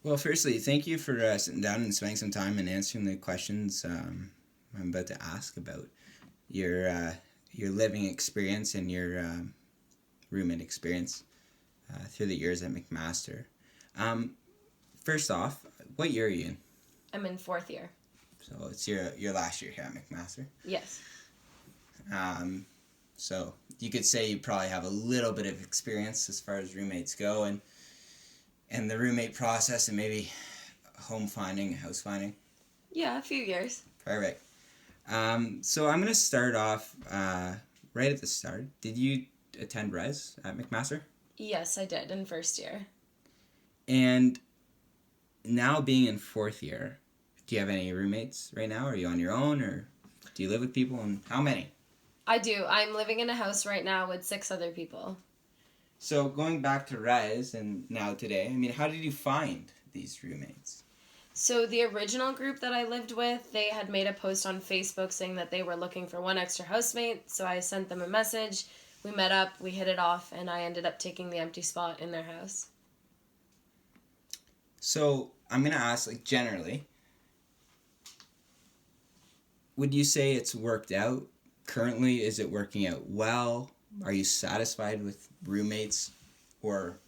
Well, firstly, thank you for sitting down and spending some time and answering the questions I'm about to ask about your uh, your living experience and your roommate experience through the years at McMaster. Um, First off, what year are you in? I'm in fourth year. So it's your last year here at McMaster. Yes. Um, so you could say you probably have a little bit of experience as far as roommates go, and the roommate process, and maybe home finding, house finding. Yeah, a few years. Perfect. So I'm gonna start off right at the start. Did you attend res at McMaster? Yes, I did in first year. And now being in fourth year, do you have any roommates right now? Are you on your own, or do you live with people? And how many? I do. I'm living in a house right now with 6 other people. So going back to res and now today, I mean, how did you find these roommates? So the original group that I lived with, they had made a post on Facebook saying that they were looking for one extra housemate. So I sent them a message. We met up, we hit it off, and I ended up taking the empty spot in their house. So I'm gonna ask, like, generally, would you say it's worked out currently? Is it working out well? Are you satisfied with roommates, or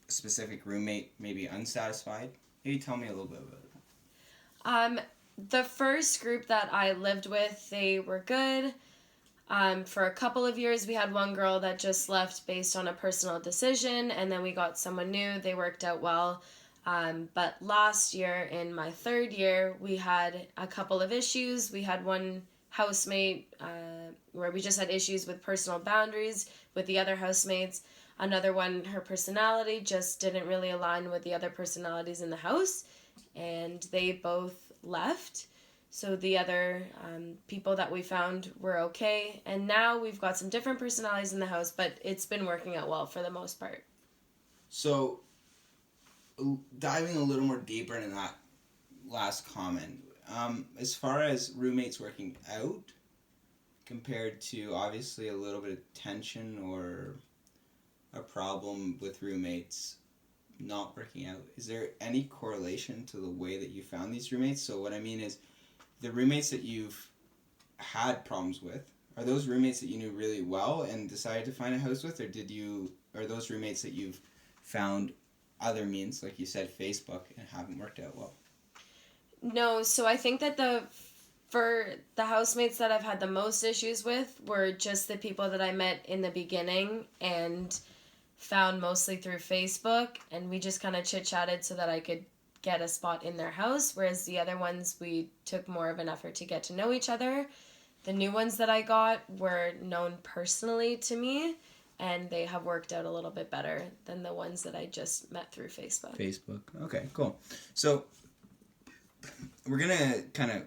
a specific roommate maybe unsatisfied? Maybe tell me a little bit about it. Um, the first group that I lived with, they were good. For a couple of years, we had one girl that just left based on a personal decision, and then we got someone new. They worked out well. But last year, in my third year, we had a couple of issues. We had one housemate where we just had issues with personal boundaries with the other housemates. Another one, her personality just didn't really align with the other personalities in the house, and they both left. So the other people that we found were okay. And now we've got some different personalities in the house, but it's been working out well for the most part. So, diving a little more deeper into that last comment, as far as roommates working out, compared to obviously a little bit of tension or a problem with roommates not working out, is there any correlation to the way that you found these roommates? So what I mean is, the roommates that you've had problems with, are those roommates that you knew really well and decided to find a house with, or are those roommates that you've found other means, like you said, Facebook, and haven't worked out well? No, so I think that for the housemates that I've had the most issues with were just the people that I met in the beginning and found mostly through Facebook, and we just kind of chit-chatted so that I could get a spot in their house, whereas the other ones we took more of an effort to get to know each other. The new ones that I got were known personally to me, and they have worked out a little bit better than the ones that I just met through Facebook. Facebook. Okay, cool. So we're gonna kind of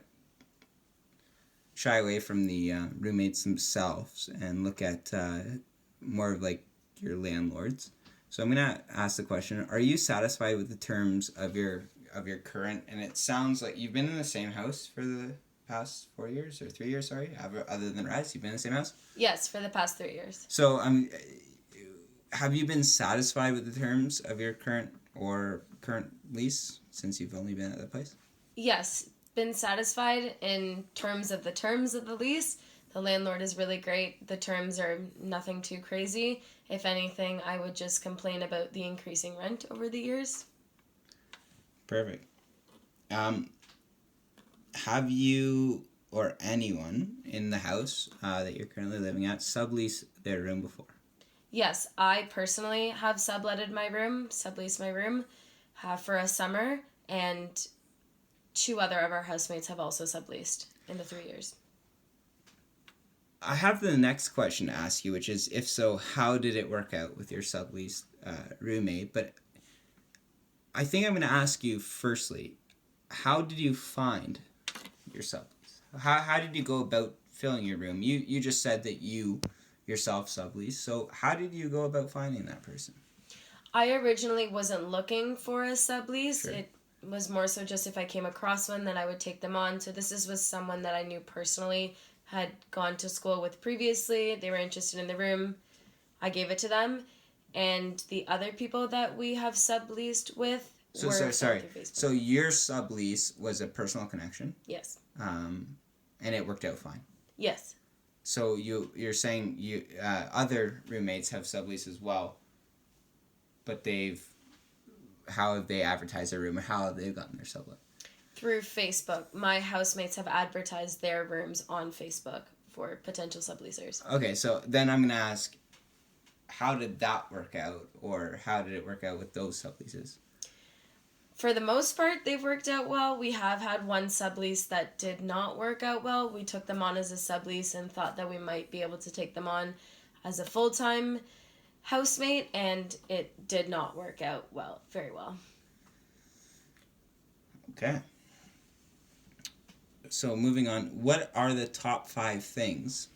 shy away from the roommates themselves and look at more of like your landlords. So I'm gonna ask the question: are you satisfied with the terms of your current? And it sounds like you've been in the same house for the past 4 years or 3 years. Sorry, other than res, you've been in the same house. Yes, for the past 3 years. So have you been satisfied with the terms of your current lease since you've only been at that place? Yes, been satisfied in terms of the lease. The landlord is really great. The terms are nothing too crazy. If anything, I would just complain about the increasing rent over the years. Perfect. Have you or anyone in the house that you're currently living at subleased their room before? Yes, I personally have subleased my room for a summer, and 2 other of our housemates have also subleased in the 3 years. I have the next question to ask you, which is, if so, how did it work out with your subleased roommate? But I think I'm going to ask you firstly, how did you find your sublease? How did you go about filling your room? You just said that you yourself sublease. So how did you go about finding that person? I originally wasn't looking for a sublease. Sure. It was more so just if I came across one, then I would take them on. So was someone that I knew personally, had gone to school with previously. They were interested in the room. I gave it to them. And the other people that we have subleased with, So were sorry. through Facebook. So your sublease was a personal connection. Yes. And it worked out fine. Yes. So you're saying other roommates have sublease as well, but how have they advertised their room, or how have they gotten their sublet? Through Facebook. My housemates have advertised their rooms on Facebook for potential subleasers. Okay, so then I'm gonna ask, how did that work out, or how did it work out with those subleases? For the most part, they've worked out well. We have had one sublease that did not work out well. We took them on as a sublease and thought that we might be able to take them on as a full-time housemate, and it did not work out very well. Okay. So moving on, what are the top 5 things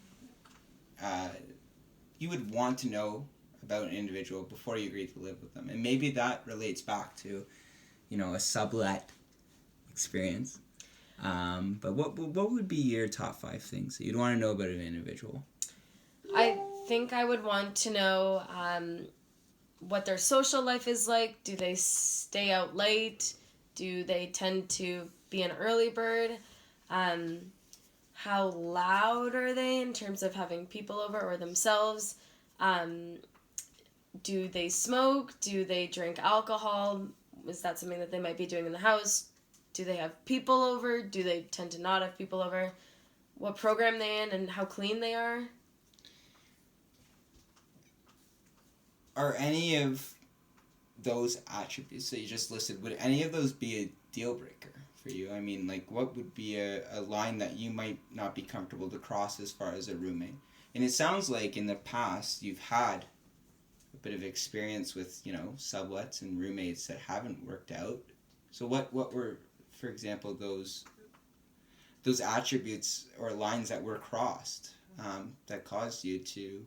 you would want to know about an individual before you agree to live with them? And maybe that relates back to, a sublet experience. But what would be your top 5 things that you'd want to know about an individual? I think I would want to know what their social life is like. Do they stay out late? Do they tend to be an early bird? How loud are they in terms of having people over or themselves? Do they smoke? Do they drink alcohol? Is that something that they might be doing in the house? Do they have people over? Do they tend to not have people over? What program they're in and how clean they are? Are any of those attributes that you just listed, would any of those be a deal breaker for you? I mean, like, what would be a line that you might not be comfortable to cross as far as a roommate? And it sounds like in the past you've had a bit of experience with, sublets and roommates that haven't worked out. So what were, for example, those attributes or lines that were crossed that caused you to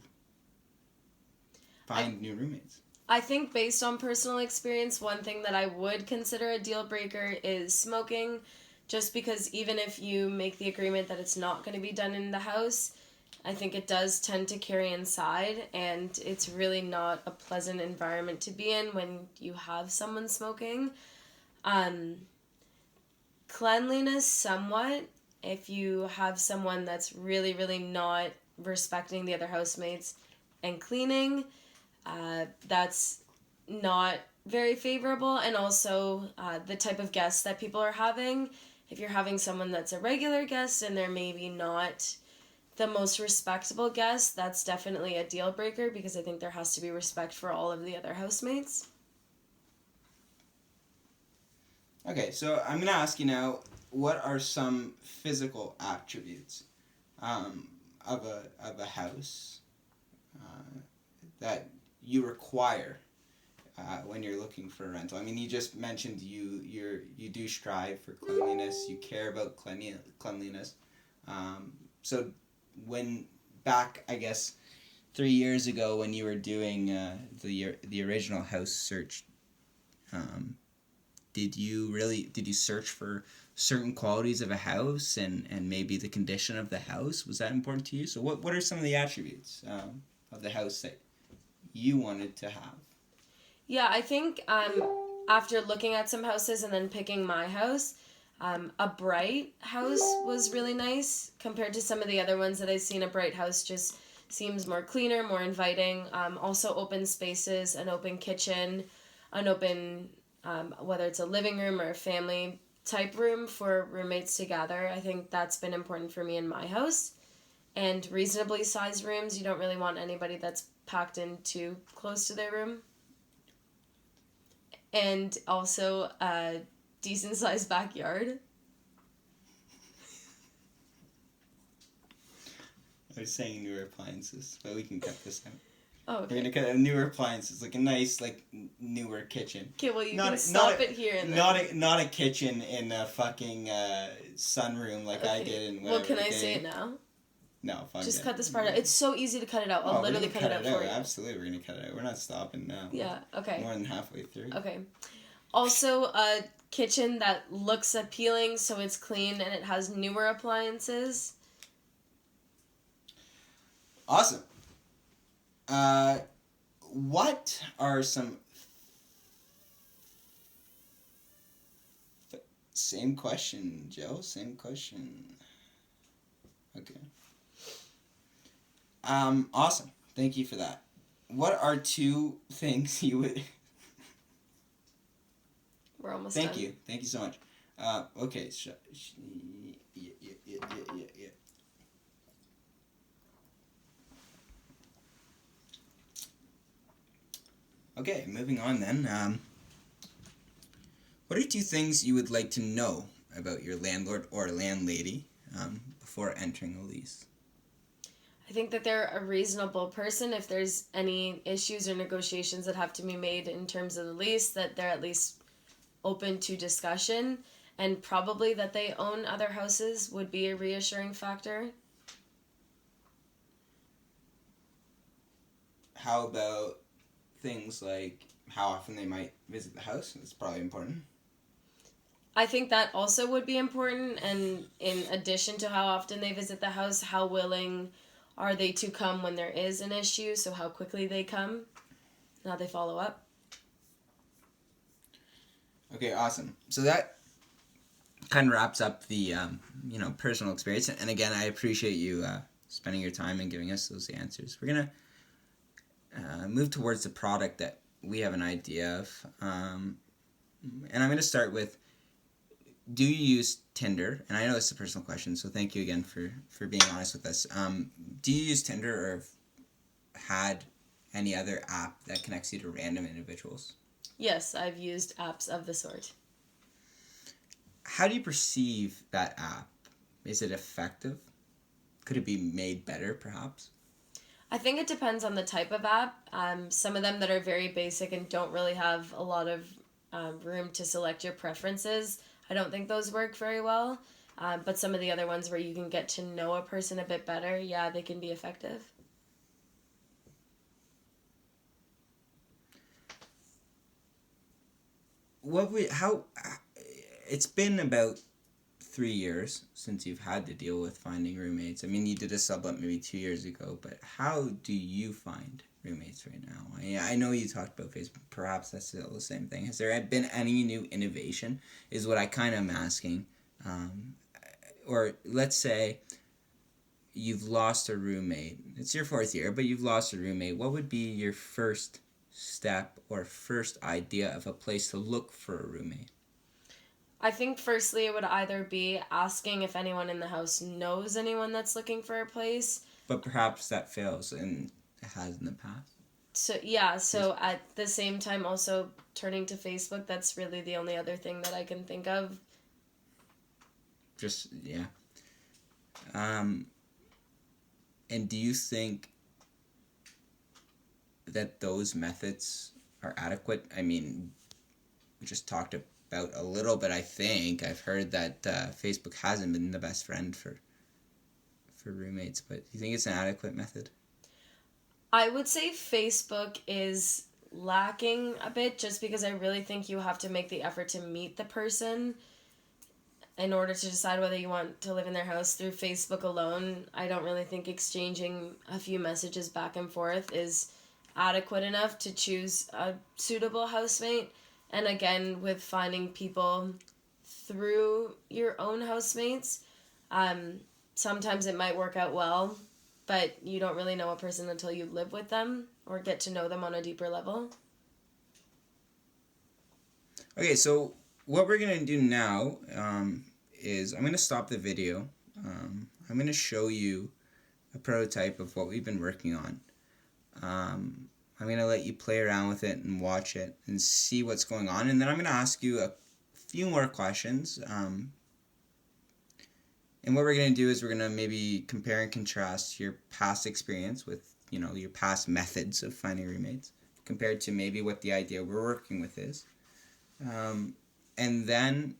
find new roommates? I think based on personal experience, one thing that I would consider a deal breaker is smoking, just because even if you make the agreement that it's not going to be done in the house, I think it does tend to carry inside, and it's really not a pleasant environment to be in when you have someone smoking. Cleanliness, somewhat. If you have someone that's really, really not respecting the other housemates and cleaning, that's not very favorable. And also the type of guests that people are having. If you're having someone that's a regular guest and they're maybe not the most respectable guest, that's definitely a deal breaker, because I think there has to be respect for all of the other housemates. Okay, so I'm going to ask you now, what are some physical attributes of a house that you require when you're looking for a rental? I mean, you just mentioned you do strive for cleanliness. You care about cleanliness. So when back, I guess, 3 years ago when you were doing the original house search, did you search for certain qualities of a house and maybe the condition of the house? Was that important to you? So what are some of the attributes of the house that you wanted to have? Yeah, I think after looking at some houses and then picking my house, a bright house was really nice compared to some of the other ones that I've seen. A bright house just seems more cleaner, more inviting. Also open spaces, an open kitchen, an open, whether it's a living room or a family type room for roommates to gather. I think that's been important for me in my house. And reasonably sized rooms. You don't really want anybody that's packed in too close to their room. And also a decent sized backyard. I was saying newer appliances, but we can cut this out. Oh, okay. We're going to cut out newer appliances, like a nice, newer kitchen. Okay, well, you can stop it here and then. Not a kitchen in a fucking sunroom like I did in whatever. Well, can I say it now? No, fuck Just it. cut this part out. It's so easy to cut it out. I'll literally cut it out for you. Absolutely, we're going to cut it out. We're not stopping now. Yeah, okay. More than halfway through. Okay. Also, a kitchen that looks appealing, so it's clean and it has newer appliances. Awesome. What are some Same question, Joe. Same question. Okay. Awesome. Thank you for that. What are 2 things you would... We're almost Thank done. you. Thank you so much. Okay. Yeah. Okay, moving on then. What are 2 things you would like to know about your landlord or landlady before entering a lease? I think that they're a reasonable person. If there's any issues or negotiations that have to be made in terms of the lease, that they're at least open to discussion, and probably that they own other houses would be a reassuring factor. How about things like how often they might visit the house? That's probably important. I think that also would be important, and in addition to how often they visit the house, how willing are they to come when there is an issue, so how quickly they come, and how they follow up. Okay, awesome. So that kind of wraps up the personal experience. And again, I appreciate you spending your time and giving us those answers. We're gonna move towards the product that we have an idea of, and I'm gonna start with: do you use Tinder? And I know it's a personal question, so thank you again for being honest with us. Do you use Tinder, or have had any other app that connects you to random individuals? Yes, I've used apps of the sort. How do you perceive that app? Is it effective? Could it be made better, perhaps? I think it depends on the type of app. Some of them that are very basic and don't really have a lot of room to select your preferences, I don't think those work very well. But some of the other ones where you can get to know a person a bit better, yeah, they can be effective. It's been about 3 years since you've had to deal with finding roommates. I mean, you did a sublet maybe 2 years ago, but how do you find roommates right now? I know you talked about Facebook. Perhaps that's still the same thing. Has there been any new innovation, is what I kind of am asking. Or let's say you've lost a roommate. It's your 4th year, but you've lost a roommate. What would be your first step or first idea of a place to look for a roommate? I think firstly it would either be asking if anyone in the house knows anyone that's looking for a place. But perhaps that fails, and it has in the past. So at the same time also turning to Facebook. That's really the only other thing that I can think of. Yeah. And do you think that those methods are adequate? I mean, we just talked about a little bit. I've heard that Facebook hasn't been the best friend for roommates, but do you think it's an adequate method? I would say Facebook is lacking a bit, just because I really think you have to make the effort to meet the person in order to decide whether you want to live in their house. Through Facebook alone, I don't really think exchanging a few messages back and forth is adequate enough to choose a suitable housemate. And again, with finding people through your own housemates, sometimes it might work out well, but you don't really know a person until you live with them or get to know them on a deeper level. Okay, so what we're going to do now is I'm going to stop the video. I'm going to show you a prototype of what we've been working on. I'm going to let you play around with it and watch it and see what's going on. And then I'm going to ask you a few more questions. And what we're going to do is we're going to maybe compare and contrast your past experience with, your past methods of finding roommates compared to maybe what the idea we're working with is. And then